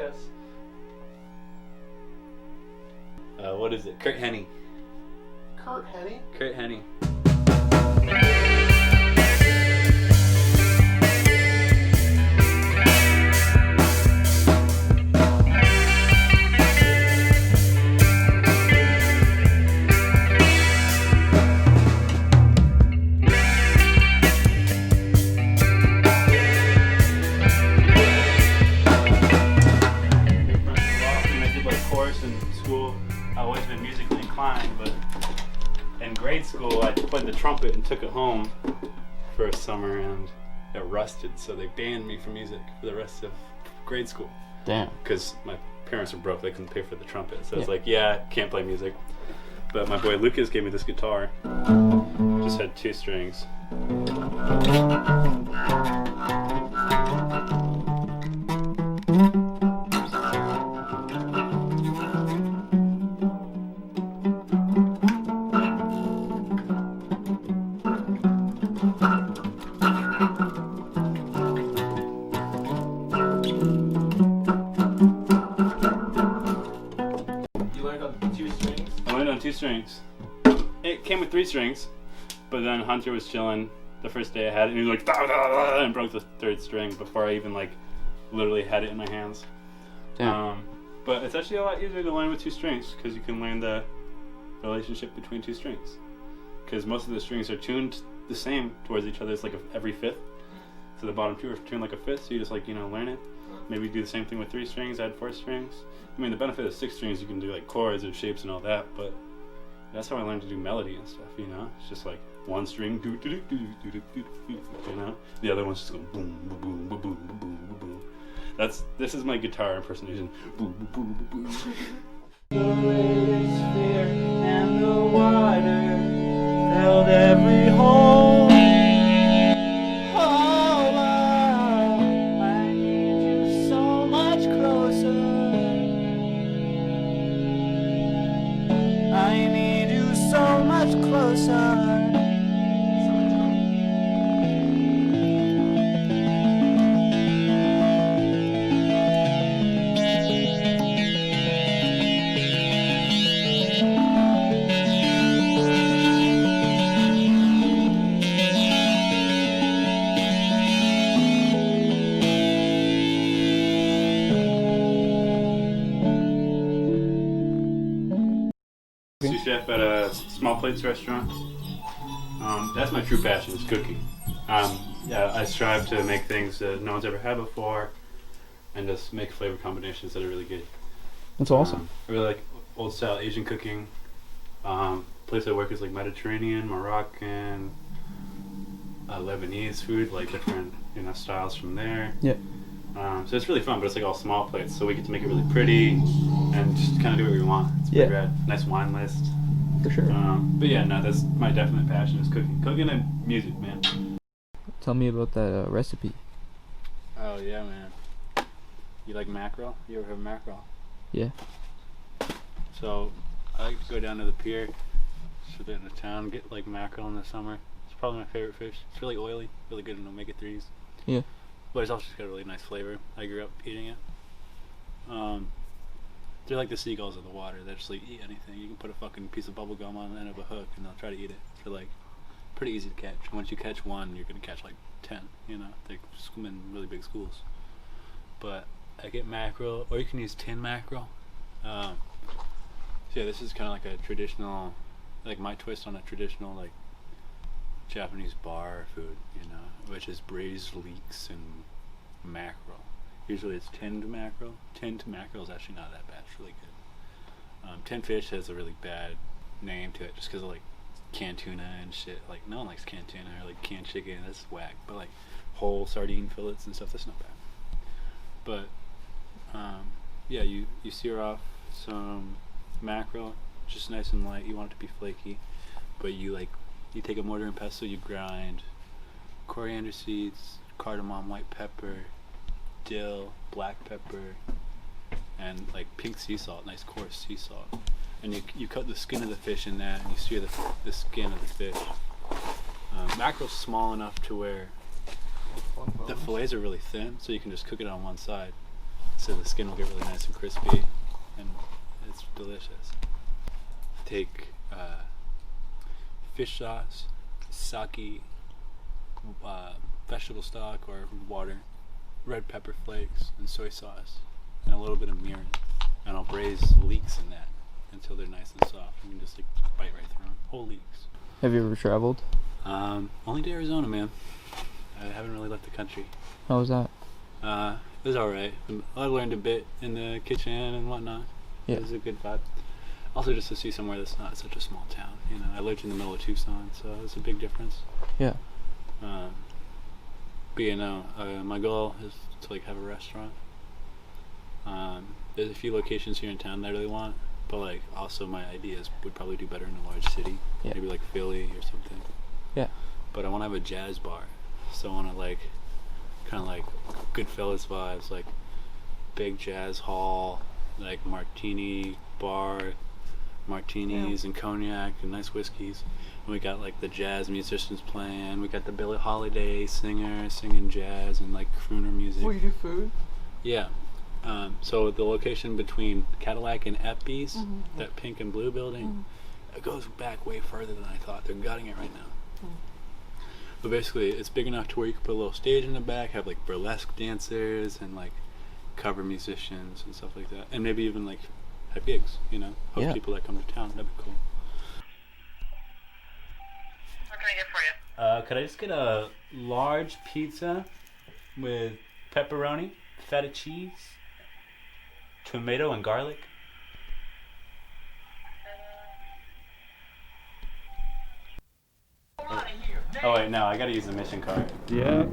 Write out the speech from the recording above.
us. What is it? Kurt Hennig. Kurt Hennig? Kurt Hennig. I've always been musically inclined, but in grade school I played the trumpet and took it home for a summer and it rusted, so they banned me from music for the rest of grade school. Damn. Because my parents were broke, they couldn't pay for the trumpet, so it's like, yeah, can't play music. But my boy Lucas gave me this guitar, just had 2 strings. On 2 strings. It came with 3 strings, but then Hunter was chilling the first day I had it, and he was like, "Da, da, da," and broke the 3rd string before I even literally had it in my hands. Damn. But it's actually a lot easier to learn with 2 strings because you can learn the relationship between 2 strings. Because most of the strings are tuned the same towards each other. It's like every 5th. So the bottom 2 are tuned like a 5th. So you just learn it. Maybe do the same thing with 3 strings. Add 4 strings. I mean, the benefit of 6 strings, you can do chords and shapes and all that, but that's how I learned to do melody and stuff, you know? It's just 1 string, do do do do do do do, you know? The other one's just going boom, boom, boom, boom, boom, boom, boom, boom. This is my guitar impersonation. Boom, boom, boom, boom, boom. The sphere and the water filled every hole. Sous chef at a Small Plates restaurant. That's my true passion, is cooking. I strive to make things that no one's ever had before and just make flavor combinations that are really good. That's awesome. I really like old style Asian cooking. Place I work is Mediterranean, Moroccan, Lebanese food, different styles from there. Yeah. So it's really fun, but it's all small plates, so we get to make it really pretty and just kind of do what we want. It's pretty rad. Nice wine list. For sure. But yeah, no, that's my definite passion is cooking. Cooking and music, man. Tell me about that recipe. Oh yeah, man. You like mackerel? You ever have mackerel? Yeah. So I like to go down to the pier, sit in the town, get mackerel in the summer. It's probably my favorite fish. It's really oily, really good in omega-3s. Yeah. But it's also just got a really nice flavor. I grew up eating it. They're like the seagulls of the water. They just eat anything. You can put a fucking piece of bubble gum on the end of a hook and they'll try to eat it. They're pretty easy to catch. Once you catch one, you're gonna catch 10. You know, they swim in really big schools. But I get mackerel, or you can use tin mackerel. So yeah, this is kind of a traditional, my twist on a traditional Japanese bar food, which is braised leeks and mackerel. Usually it's tinned mackerel. Tinned mackerel is actually not that bad. It's really good. Tinned fish has a really bad name to it just because of canned tuna and shit. No one likes canned tuna or canned chicken. That's whack. But whole sardine fillets and stuff, that's not bad. But yeah, you sear off some mackerel, just nice and light. You want it to be flaky, but you take a mortar and pestle. You grind coriander seeds, cardamom, white pepper, dill, black pepper, and pink sea salt, nice coarse sea salt. And you cut the skin of the fish in that, and you sear the skin of the fish. Mackerel's small enough to where the fillets are really thin, so you can just cook it on one side. so the skin will get really nice and crispy, and it's delicious. Take fish sauce, sake, vegetable stock or water, red pepper flakes, and soy sauce, and a little bit of mirin, and I'll braise leeks in that until they're nice and soft. You can just like bite right through them, whole leeks. Have you ever traveled? Only to Arizona, man. I haven't really left the country. How was that? It was alright. I learned a bit in the kitchen and whatnot. Yeah. It was a good vibe. Also, just to see somewhere that's not such a small town. You know, I lived in the middle of Tucson, so it was a big difference. Yeah. But you know, my goal is to like have a restaurant. There's a few locations here in town that I really want, but like also my ideas would probably do better in a large city, Yeah. maybe like Philly or something. Yeah. But I want to have a jazz bar, so I want to like kind of like Goodfellas vibes, like big jazz hall, like martini bar, martinis and cognac and nice whiskeys. And we got like the jazz musicians playing. We got the Billie Holiday singer singing jazz and like crooner music. Will you do food? Yeah. So the location between Cadillac and Eppies, that pink and blue building, it goes back way further than I thought. They're gutting it right now. But basically, it's big enough to where you can put a little stage in the back, have like burlesque dancers and like cover musicians and stuff like that, and maybe even like have gigs. You know, host Yeah. people that come to town. That'd be cool. What can I get for you? Could I just get a large pizza with pepperoni, feta cheese, tomato and garlic? Oh wait, no, I gotta use the mission card. Yeah.